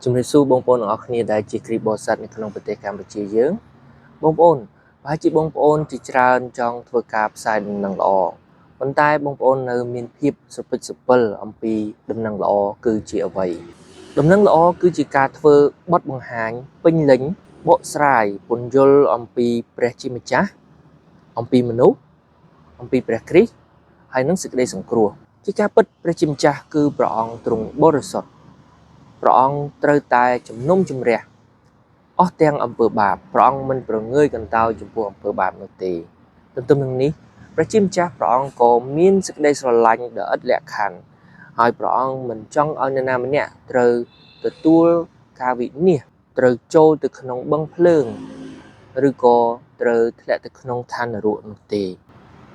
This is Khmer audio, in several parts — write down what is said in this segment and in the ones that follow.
ជំរាបសួរបងប្អូនទាំងអស់គ្នាដែលជាគ្រីបបរិស័ទនៅក្នុងប្រទេសកម្ពុជាយើងបងប្អូនប្រហែលជាបងប្អូនជាច្រើនចង់ធ្វើការផ្សាយដំណឹងល្អប៉ុន្តែបងប្អូននៅមានភាពស្រពិចស្រពិលអំពីដំណឹងល្អគឺជាអ្វីដំណឹងល្អគឺជាការធ្វើបទបង្ហាញពេញលេញបកស្រាយពន្យល់អំពីព្រះជាម្ចាស់អំពីមនុស្សអំពីព្រះគ្រីស្ទហើយនឹងសេចក្តីសង្គ្រោះជាការពិតព្រះជាម្ចាស់គឺព្រះអង្គទ្រង់បរិសុទ្ធព្រះអង្គត្រូវតែជំនុំជម្រះអស់ទាំងអំពើបាបព្រះអង្គមិនប្រងើយកន្តើយចំពោះអំពើបាបនោះទេទន្ទឹមនឹងនេះព្រះជាម្ចាស់ព្រះអង្គក៏មានសេចក្តីស្រឡាញ់ដ៏ឥតលក្ខខណ្ឌហើយព្រះអង្គមិនចង់ឲ្យនរណាម្នាក់ត្រូវទទួលការវិនាសត្រូវចូលទៅក្នុងបឹងភ្លើងឬក៏ត្រូវធ្លាក់ទៅក្នុងឋាននរកនោះទេ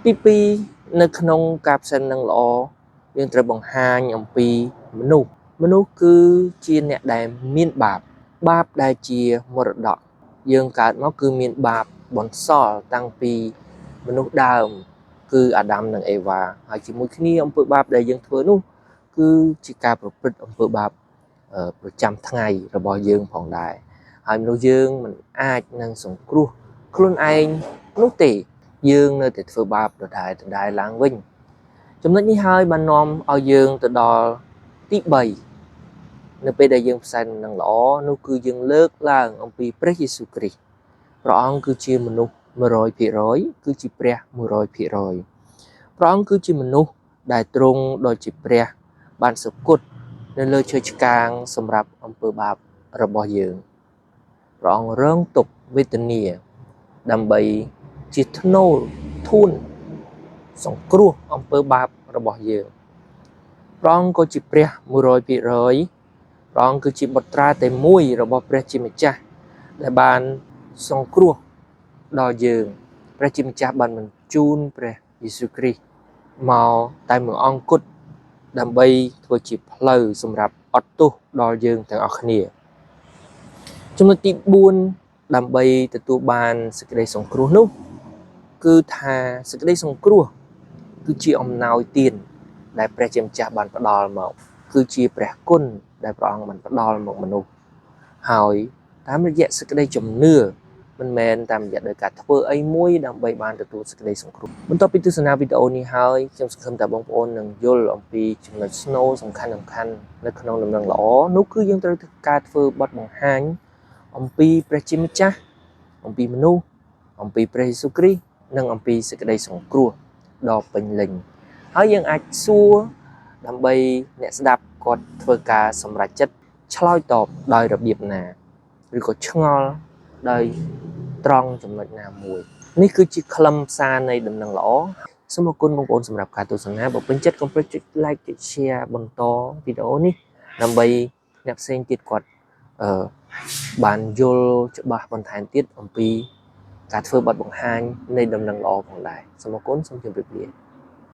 ទី2នៅក្នុងការផ្សាយនឹងល្អយើងត្រូវបង្ហាញអំពីមនុស្សគឺជាអ្នកដែលមានបាបដែលជាមរតកយើងកើតមកគឺមានបាបបន្សល់តាំងពីមនុស្សដើមគឺអាដាមនិងអេវ៉ាហើយជាមួយគ្នាអំពើបាបដែលយើងធ្វើនោះគឺជាការប្រព្រឹត្តអំពើបាបប្រចាំថ្ងៃរបស់យើងផងដែរហើយមនុស្សយើងមិនអាចនឹងសង្គ្រោះខ្លួនឯងនោះទេយើងនៅតែធ្វើបាបដដែលឡើងវិញចំណុចនេះហើយបាននាំឲ្យយើងទៅដល់ទី3នៅពេលដែលយើងផ្សាយដំណឹងល្អនោះគឺយើងលើកឡើងអំពីព្រះយេស៊ូវគ្រីស្ទព្រះអង្គគឺជាមនុស្ស 100% គឺជាព្រះ 100% ព្រះអង្គគឺជាមនុស្សដែលទ្រង់ដ៏ជាព្រះបានសគត់នៅលើឈើឆ្កាងសម្រាប់អំពើបាបរបស់យើងព្រះអង្គរងទុក្ខវេទនាដើម្បីជាធ្នូធូនសង្គ្រោះអំពើបាបរបស់យើងព្រះអង្គក៏ជាព្រះ 100% ព្រះអង្គគឺជាបុត្រាតែមួយរបស់ព្រះជាម្ចាស់ដែលបានសង្គ្រោះដល់យើងព្រះជាម្ចាស់បានបញ្ជូនព្រះយេស៊ូវគ្រីស្ទមកតែមួយអង្គគត់ដើម្បីធ្វើជាផ្លូវសម្រាប់អត់ទោសដល់យើងទាំងអស់គ្នាចំណុចទី4ដើម្បីទទួលបានសេចក្តីសង្គ្រោះនោះគឺថាសេចក្តីសង្គ្រោះគឺជាអំណោយទានដែលព្រះជាម្ចាស់បានផ្ដល់មកគឺជាព្រះគុណដែលព្រះអង្គបានផ្ដល់មកមនុស្សហើយតាមរយៈសេចក្តីជំនឿមិនមែនតាមរយៈដោយការធ្វើអីមួយដើម្បីបានទទួលសេចក្តីសង្គ្រោះបន្ទាប់ពីទស្សនាវីដេអូនេះហើយខ្ញុំសង្ឃឹមថាបងប្អូននឹងយល់អំពីចំណុចស្នូលសំខាន់នៅក្នុងដំណឹងល្អនោះគឺយើងត្រូវការធ្វើបទបង្ហាញអំពីព្រះជាម្ចាស់អំពីមនុស្សអំពីព្រះយេស៊ូវគ្រីស្ទនិងអំពីសេចក្តីសង្គ្រោះដ៏ពេញលេញហើយយើងអាចសួរដើម្បីអ្នកស្ដាប់គាត់ធ្វើការសម្រេចចិត្តឆ្លើយតបដោយរបៀបណាឬក៏ឆ្ងល់ដោយត្រង់ចំណុចណាមួយនេះគឺជាខ្លឹមសារនៃដំណឹងល្អសូមអរគុណបងប្អូនសម្រាប់ការទស្សនាបើពេញចិត្តកុំភ្លេចចុច like ចុច share បន្តវីដេអូនេះដើម្បីអ្នកផ្សេងទៀតគាត់បានយល់ច្បាស់បន្ថែមទៀតអំពីការធ្វើបទបង្ហាញនៃដំណឹងល្អផងដែរសូមអរគុណសូមជម្រាបលា